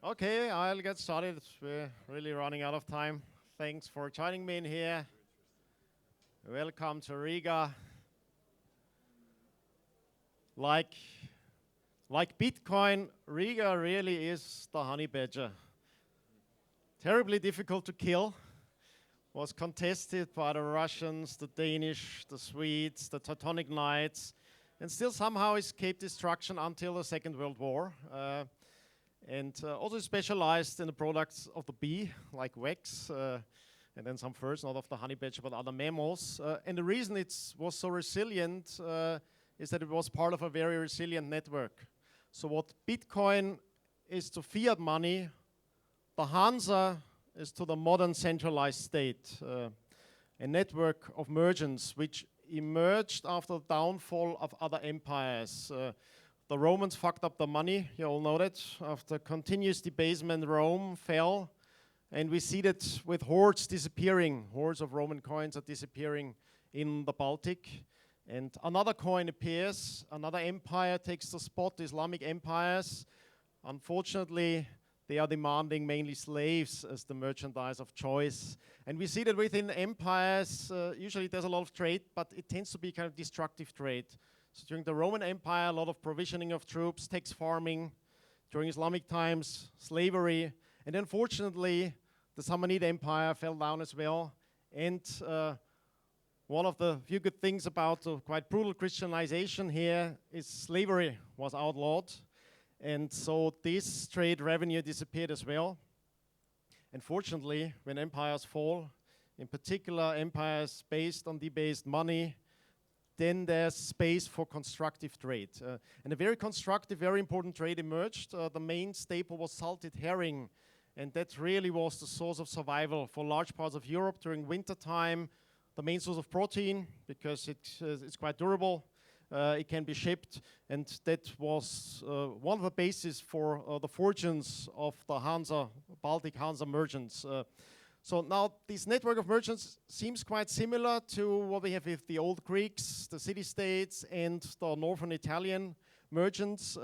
Okay, I'll get started. We're really running out of time. Thanks for joining me in here. Welcome to Riga. Like Bitcoin, Riga really is the Honeybadger. Terribly difficult to kill. Was contested by the Russians, the Danish, the Swedes, the Teutonic Knights, and still somehow escaped destruction until the Second World War. And also specialized in the products of the bee, like wax, and then some furs, not of the Honeybadger, but other mammals. And the reason it was so resilient is that it was part of a very resilient network. So what Bitcoin is to fiat money, the Hansa is to the modern centralized state, a network of merchants which emerged after the downfall of other empires. The Romans fucked up the money, you all know that. After continuous debasement, Rome fell. And we see that with hordes disappearing. Hordes of Roman coins are disappearing in the Baltic. And another coin appears. Another empire takes the spot, Islamic empires. Unfortunately, they are demanding mainly slaves as the merchandise of choice. And we see that within empires, usually there's a lot of trade, but it tends to be kind of destructive trade. So during the Roman Empire, a lot of provisioning of troops, tax farming. During Islamic times, slavery. And unfortunately, the Samanid Empire fell down as well. And one of the few good things about the quite brutal Christianization here is slavery was outlawed. And so this trade revenue disappeared as well. Unfortunately, when empires fall, in particular empires based on debased money, then there's space for constructive trade. And a very constructive, very important trade emerged. The main staple was salted herring, and that really was the source of survival for large parts of Europe during winter time. The main source of protein, because it's quite durable. It can be shipped, and that was one of the bases for the fortunes of the Hansa, Baltic Hansa merchants. So now this network of merchants seems quite similar to what we have with the old Greeks, the city-states, and the northern Italian merchants.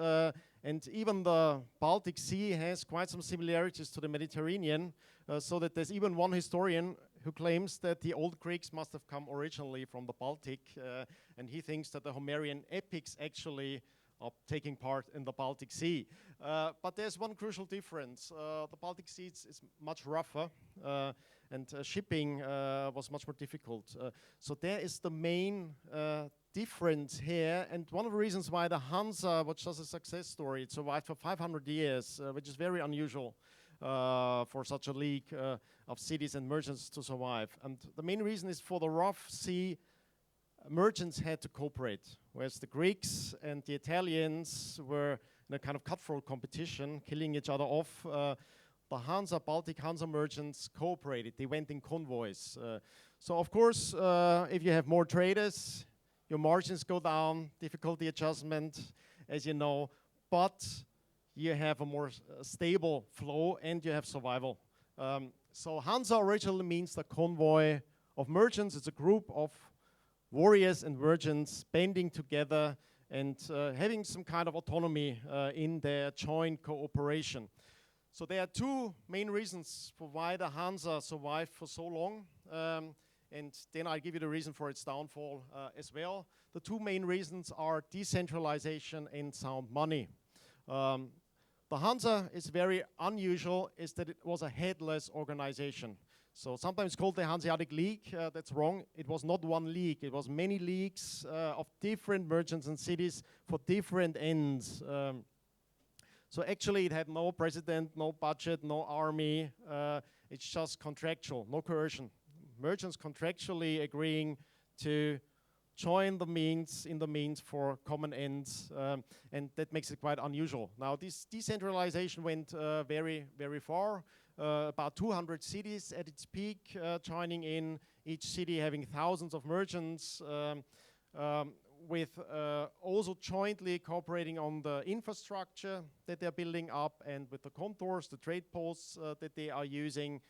And even the Baltic Sea has quite some similarities to the Mediterranean, so that there's even one historian who claims that the old Greeks must have come originally from the Baltic, and he thinks that the Homerian epics actually are taking part in the Baltic Sea. But there's one crucial difference. The Baltic Sea is much rougher, and shipping was much more difficult. So there is the main difference here, and one of the reasons why the Hansa was just a success story. It survived for 500 years, which is very unusual for such a league of cities and merchants to survive. And the main reason is for the rough sea, merchants had to cooperate, whereas the Greeks and the Italians were in a kind of cutthroat competition, killing each other off. The Hansa, Baltic Hansa merchants cooperated. They went in convoys. So of course, if you have more traders, your margins go down, difficulty adjustment, as you know, but you have a more stable flow and you have survival. So Hansa originally means the convoy of merchants. It's a group of warriors and merchants banding together and having some kind of autonomy in their joint cooperation. So there are two main reasons for why the Hansa survived for so long. And then I'll give you the reason for its downfall as well. The two main reasons are decentralization and sound money. The Hansa is very unusual, is that it was a headless organization. So sometimes called the Hanseatic League, that's wrong. It was not one league, it was many leagues of different merchants and cities for different ends. So actually it had no president, no budget, no army, it's just contractual, no coercion. Merchants contractually agreeing to join the means for common ends, and that makes it quite unusual. Now this decentralization went very, very far. About 200 cities at its peak joining in, each city having thousands of merchants, with also jointly cooperating on the infrastructure that they're building up and with the contours, the trade posts that they are using.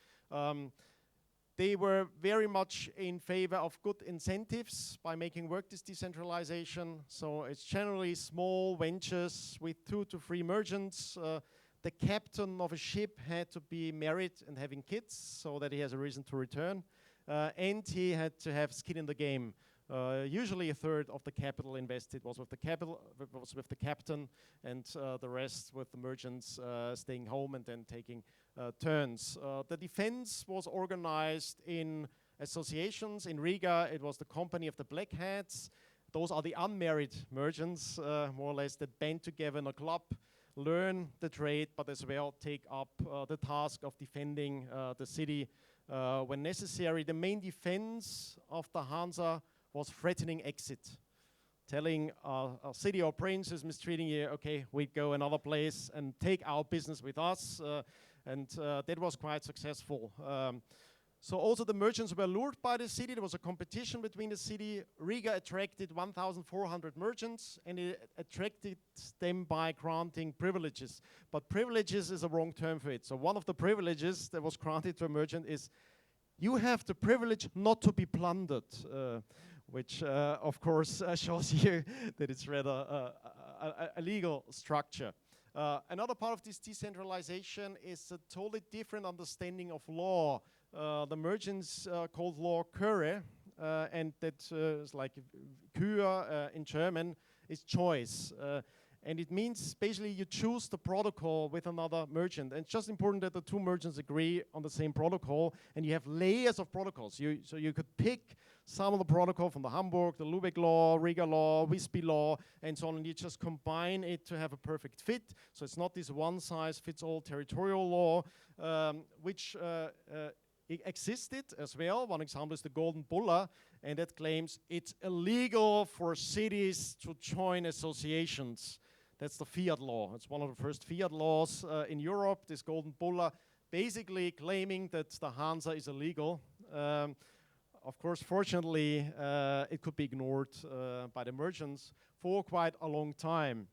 They were very much in favor of good incentives by making work this decentralization. So it's generally small ventures with 2 to 3 merchants. The captain of a ship had to be married and having kids so that he has a reason to return. And he had to have skin in the game. Usually a third of the capital invested was with the captain, and the rest with the merchants staying home and then taking turns. The defense was organized in associations. In Riga, it was the Company of the Black Hats. Those are the unmarried merchants, more or less, that band together in a club, learn the trade, but as well take up the task of defending the city when necessary. The main defense of the Hansa was threatening exit, telling a city or prince who's mistreating you, okay, we go another place and take our business with us, and that was quite successful. So also the merchants were lured by the city. There was a competition between the city. Riga attracted 1,400 merchants, and it attracted them by granting privileges. But privileges is a wrong term for it. So one of the privileges that was granted to a merchant is you have the privilege not to be plundered, which of course shows you that it's rather a legal structure. Another part of this decentralization is a totally different understanding of law. The merchants called law Kure, and that is like Kür in German, is choice. And it means basically you choose the protocol with another merchant. And it's just important that the two merchants agree on the same protocol, and you have layers of protocols. So you could pick some of the protocol from the Hamburg, the Lübeck law, Riga law, Visby law, and so on, and you just combine it to have a perfect fit. So it's not this one-size-fits-all territorial law, which it existed as well. One example is the Golden Bulla, and that claims it's illegal for cities to join associations. That's the Fiat law. It's one of the first Fiat laws in Europe, this Golden Bulla, basically claiming that the Hansa is illegal. Of course, fortunately, it could be ignored by the merchants for quite a long time.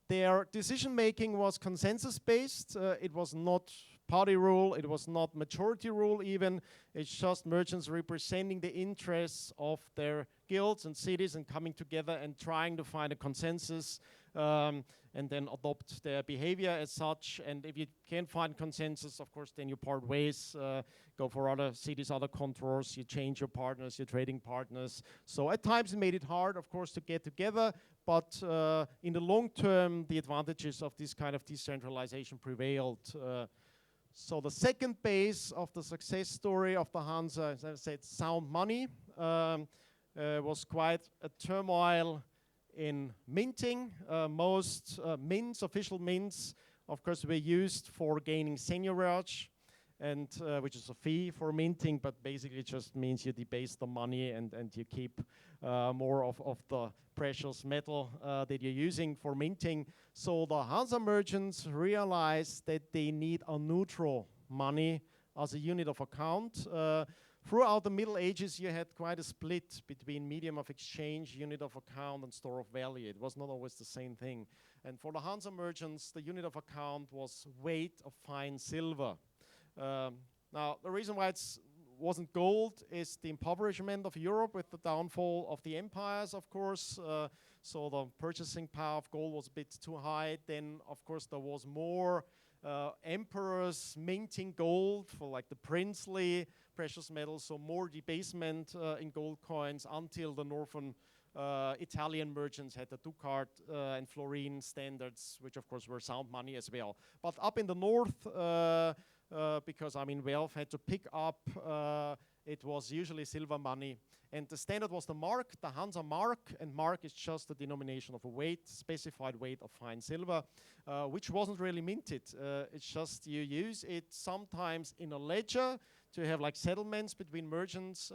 Their decision-making was consensus-based. It was not party rule, it was not majority rule even. It's just merchants representing the interests of their guilds and cities and coming together and trying to find a consensus and then adopt their behavior as such. And if you can't find consensus, of course, then you part ways, go for other cities, other contours, you change your partners, your trading partners. So at times it made it hard, of course, to get together, but in the long term, the advantages of this kind of decentralization prevailed. So the second base of the success story of the Hansa, as I said, sound money, was quite a turmoil in minting. Most mints, official mints, of course, were used for gaining seigniorage, and which is a fee for minting, but basically it just means you debase the money and you keep more of the precious metal that you're using for minting. So the Hansa merchants realized that they need a neutral money as a unit of account. Throughout the Middle Ages, you had quite a split between medium of exchange, unit of account, and store of value. It was not always the same thing. And for the Hansa merchants, the unit of account was weight of fine silver. Now, the reason why it wasn't gold is the impoverishment of Europe with the downfall of the empires, of course. So the purchasing power of gold was a bit too high. Then, of course, there was more emperors minting gold for like the princely precious metals, so more debasement in gold coins until the northern Italian merchants had the Ducat and Florin standards, which of course were sound money as well. But up in the north, because I mean wealth had to pick up, it was usually silver money. And the standard was the mark, the Hansa mark, and mark is just the denomination of a weight, specified weight of fine silver, which wasn't really minted. It's just you use it sometimes in a ledger to have like settlements between merchants,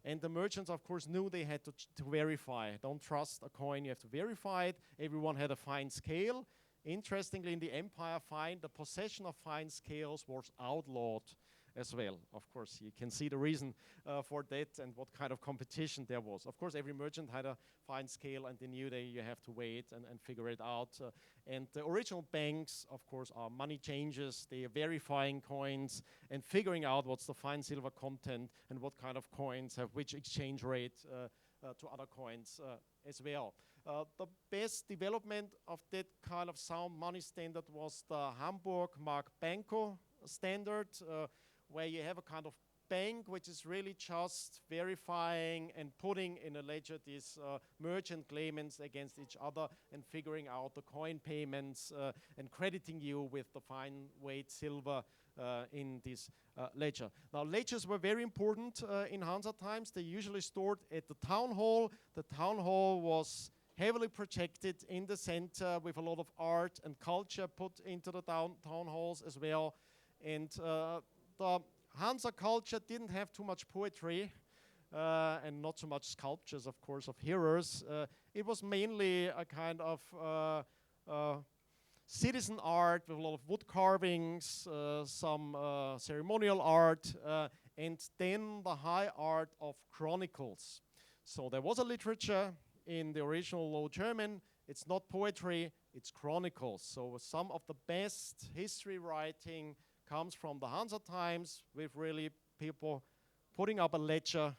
and the merchants of course knew they had to verify. Don't trust a coin, you have to verify it. Everyone had a fine scale. Interestingly, in the empire, the possession of fine scales was outlawed as well. Of course, you can see the reason for that and what kind of competition there was. Of course, every merchant had a fine scale, and they knew that you have to wait and figure it out. And the original banks, of course, are money changers. They are verifying coins and figuring out what's the fine silver content and what kind of coins have which exchange rate to other coins as well. The best development of that kind of sound money standard was the Hamburg Mark Banco standard, where you have a kind of bank which is really just verifying and putting in a ledger these merchant claimants against each other and figuring out the coin payments and crediting you with the fine weight silver in this ledger. Now, ledgers were very important in Hansa times. They usually stored at the town hall. The town hall was heavily protected in the center with a lot of art and culture put into the town halls as well. And the Hansa culture didn't have too much poetry and not so much sculptures, of course, of heroes. It was mainly a kind of citizen art with a lot of wood carvings, some ceremonial art, and then the high art of chronicles. So there was a literature in the original Low German. It's not poetry, it's chronicles. So some of the best history writing comes from the Hansa times, with really people putting up a ledger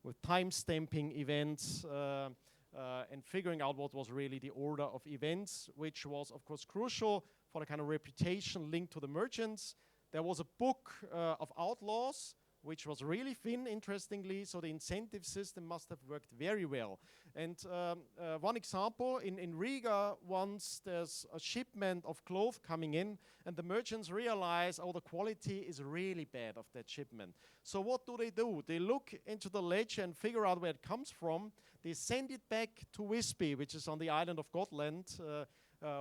with time-stamping events and figuring out what was really the order of events, which was, of course, crucial for the kind of reputation linked to the merchants. There was a book of outlaws, which was really thin, interestingly, so the incentive system must have worked very well. And one example, in Riga, once there's a shipment of cloth coming in, and the merchants realize, oh, the quality is really bad of that shipment. So what do? They look into the ledger and figure out where it comes from. They send it back to Visby, which is on the island of Gotland,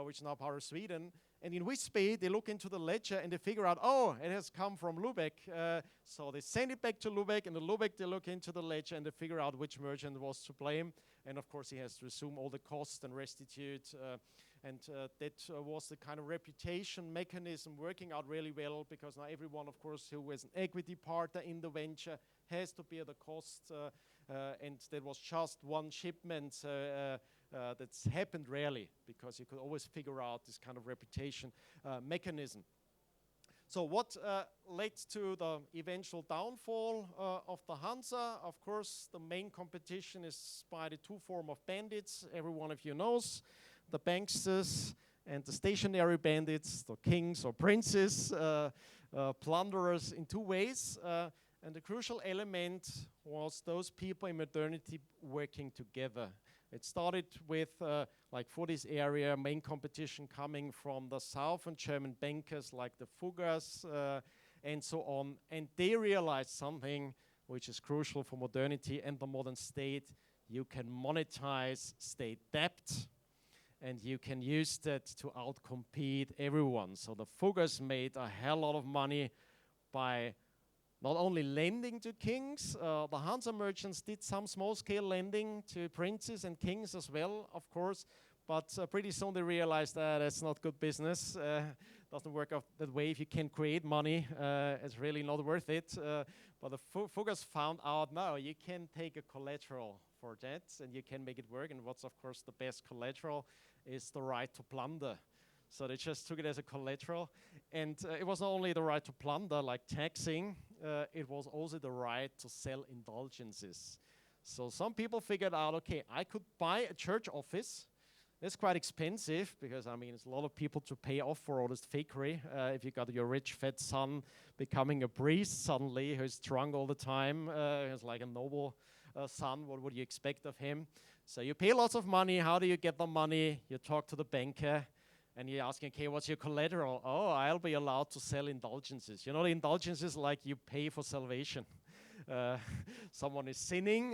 which is now part of Sweden. And in Visby, they look into the ledger and they figure out, oh, it has come from Lübeck. So they send it back to Lübeck, and in Lübeck they look into the ledger and they figure out which merchant was to blame. And of course, he has to assume all the cost and restitute. That was the kind of reputation mechanism working out really well, because now everyone, of course, who was an equity partner in the venture has to bear the cost. And there was just one shipment that's happened rarely, because you could always figure out this kind of reputation mechanism. So what led to the eventual downfall of the Hansa? Of course, the main competition is by the two form of bandits. Every one of you knows the banksters and the stationary bandits, the kings or princes, plunderers in two ways. And the crucial element was those people in modernity working together. It started with, like for this area, main competition coming from the southern German bankers like the Fuggers and so on. And they realized something which is crucial for modernity and the modern state. You can monetize state debt, and you can use that to outcompete everyone. So the Fuggers made a hell lot of money by not only lending to kings, the Hansa merchants did some small-scale lending to princes and kings as well, of course, but pretty soon they realized that it's not good business. Doesn't work out that way. If you can create money, it's really not worth it. But the Fuggers found out, no, you can take a collateral for that, and you can make it work. And what's, of course, the best collateral is the right to plunder. So they just took it as a collateral. And it was not only the right to plunder, like taxing, it was also the right to sell indulgences. So some people figured out, okay, I could buy a church office. That's quite expensive, because, I mean, it's a lot of people to pay off for all this fakery. If you got your rich, fat son becoming a priest suddenly, who's drunk all the time, who's like a noble son, what would you expect of him? So you pay lots of money. How do you get the money? You talk to the banker. And you're asking, okay, what's your collateral? Oh, I'll be allowed to sell indulgences. You know, the indulgences, like you pay for salvation. Someone is sinning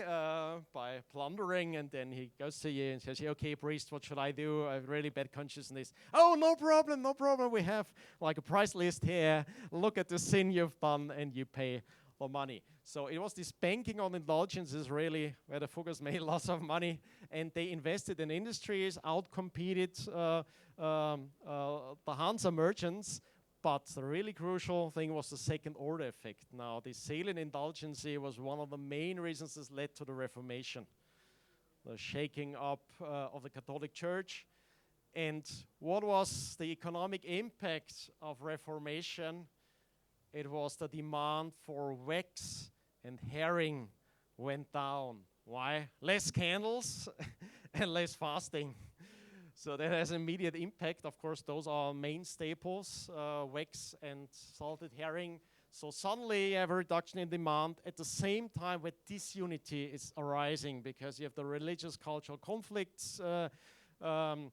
by plundering, and then he goes to you and says, okay, priest, what should I do? I have really bad consciousness. Oh, no problem, no problem. We have like a price list here. Look at the sin you've done, and you pay the money. So it was this banking on indulgences really where the Fuggers made lots of money, and they invested in industries, outcompeted the Hansa merchants. But the really crucial thing was the second order effect. Now, the sale in indulgency was one of the main reasons this led to the Reformation, the shaking up of the Catholic Church. And what was the economic impact of Reformation? It was the demand for wax and herring went down Why? Less candles and less fasting. So that has immediate impact. Of course, those are main staples, wax and salted herring. So suddenly you have a reduction in demand at the same time where disunity is arising because you have the religious cultural conflicts. Um,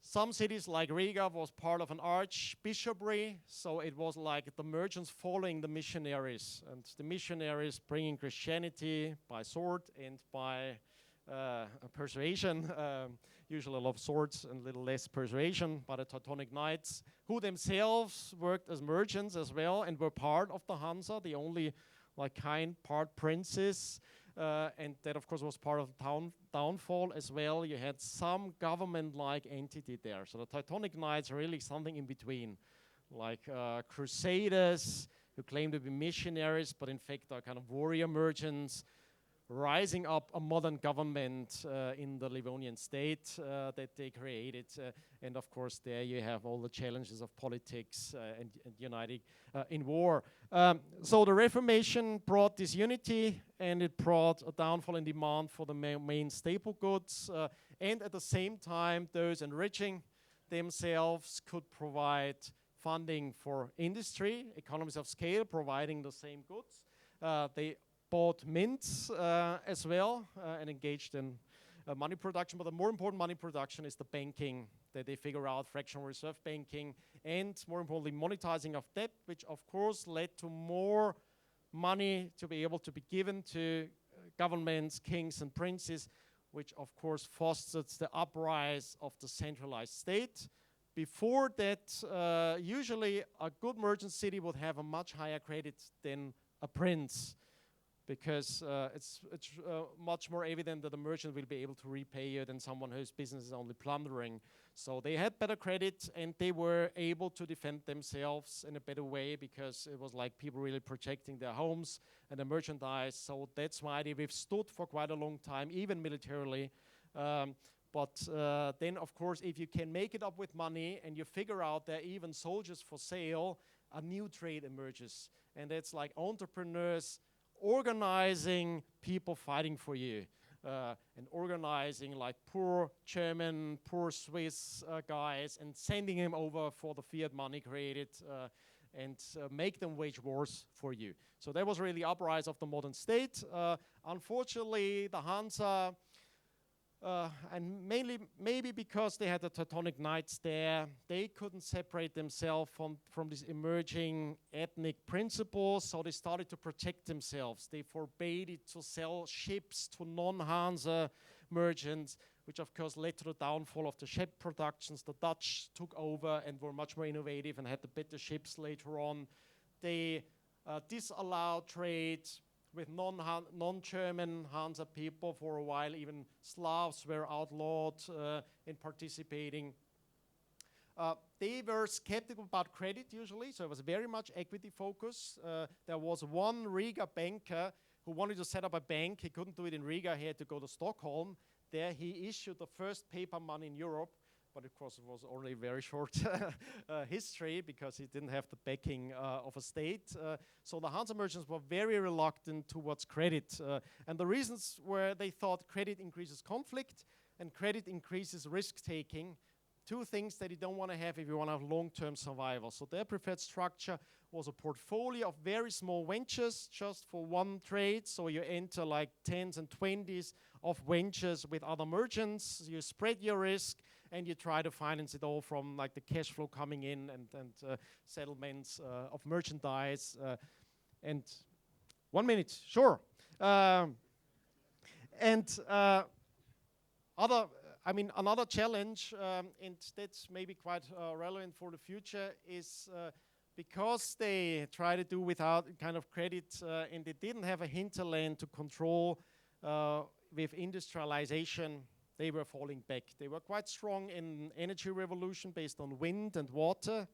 some cities like Riga was part of an archbishopry, so it was like the merchants following the missionaries, and the missionaries bringing Christianity by sword and by persuasion, usually a lot of swords and a little less persuasion by the Teutonic Knights, who themselves worked as merchants as well and were part of the Hansa, the only like kind part princes. And that, of course, was part of the downfall as well. You had some government-like entity there. So the Teutonic Knights are really something in between, like crusaders who claim to be missionaries, but in fact are kind of warrior merchants, rising up a modern government in the Livonian state that they created. And of course, there you have all the challenges of politics and uniting in war. So the Reformation brought this unity, and it brought a downfall in demand for the main staple goods. And at the same time, those enriching themselves could provide funding for industry, economies of scale, providing the same goods. They bought mints as well and engaged in money production. But the more important money production is the banking, that they figure out fractional reserve banking and, more importantly, monetizing of debt, which of course led to more money to be able to be given to governments, kings and princes, which of course fostered the uprise of the centralized state. Before that, usually a good merchant city would have a much higher credit than a prince, because it's much more evident that a merchant will be able to repay you than someone whose business is only plundering. So they had better credit, and they were able to defend themselves in a better way, because it was like people really protecting their homes and their merchandise. So that's why they withstood for quite a long time, even militarily. But then, of course, if you can make it up with money and you figure out there are even soldiers for sale, a new trade emerges. And that's like entrepreneurs organizing people fighting for you, and organizing like poor German, poor Swiss guys and sending them over for the fiat money created and make them wage wars for you. So that was really the uprise of the modern state. Unfortunately, the Hansa, and mainly maybe because they had the Teutonic Knights there, they couldn't separate themselves from these emerging ethnic principles, so they started to protect themselves. They forbade it to sell ships to non-Hansa merchants, which of course led to the downfall of the ship productions. The Dutch took over and were much more innovative and had the better ships later on. They disallowed trade with non-German Hansa people for a while. Even Slavs were outlawed in participating. They were skeptical about credit usually, so it was very much equity focus. There was one Riga banker who wanted to set up a bank. He couldn't do it in Riga, he had to go to Stockholm. There he issued the first paper money in Europe, but of course it was only a very short history because he didn't have the backing of a state. So the Hansa merchants were very reluctant towards credit. And the reasons were they thought credit increases conflict and credit increases risk-taking. Two things that you don't want to have if you want to have long-term survival. So their preferred structure was a portfolio of very small ventures just for one trade. So you enter like 10s and 20s of ventures with other merchants. You spread your risk, and you try to finance it all from like the cash flow coming in and settlements of merchandise. And 1 minute, sure. Another challenge, and that's maybe quite relevant for the future, is because they try to do without kind of credit, and they didn't have a hinterland to control with industrialization, they were falling back. They were quite strong in energy revolution based on wind and water,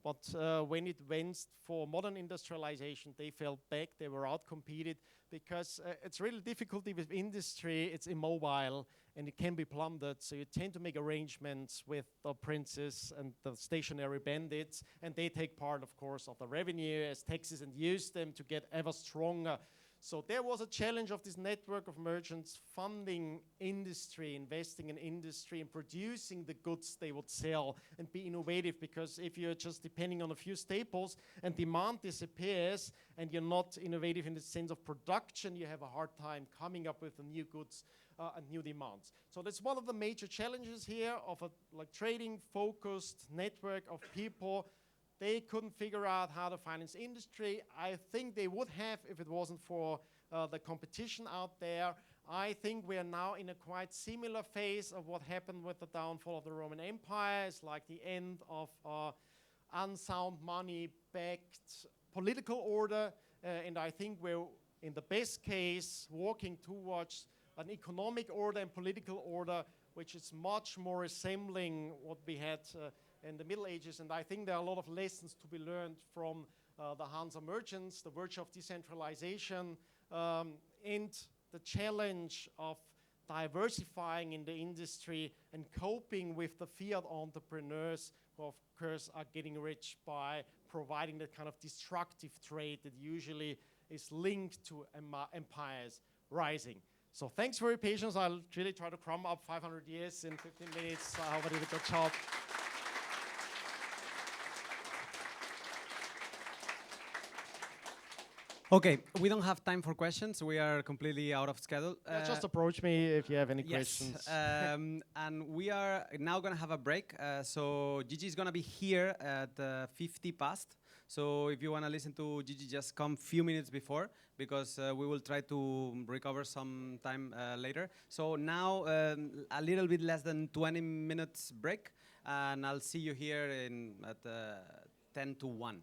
but when it went for modern industrialization, they fell back. They were outcompeted because it's really difficult with industry. It's immobile and it can be plundered. So you tend to make arrangements with the princes and the stationary bandits, and they take part, of course, of the revenue as taxes and use them to get ever stronger. So there was a challenge of this network of merchants funding industry, investing in industry, and producing the goods they would sell and be innovative, because if you're just depending on a few staples and demand disappears and you're not innovative in the sense of production, you have a hard time coming up with the new goods and new demands. So that's one of the major challenges here of a trading-focused network of people. They couldn't figure out how to finance industry. I think they would have if it wasn't for the competition out there. I think we are now in a quite similar phase of what happened with the downfall of the Roman Empire. It's like the end of unsound money-backed political order. And I think we're, in the best case, walking towards an economic order and political order which is much more resembling what we had in the Middle Ages. And I think there are a lot of lessons to be learned from the Hansa merchants, the virtue of decentralization, and the challenge of diversifying in the industry and coping with the fiat entrepreneurs who, of course, are getting rich by providing that kind of destructive trade that usually is linked to empires rising. So thanks for your patience. I'll really try to cram up 500 years in 15 minutes. I hope I did a good job. Okay, we don't have time for questions. We are completely out of schedule. Just approach me if you have any questions. And we are now going to have a break. So Gigi is going to be here at 50 past. So if you want to listen to Gigi, just come a few minutes before, because we will try to recover some time later. So now a little bit less than 20 minutes break, and I'll see you here at 10 to 1.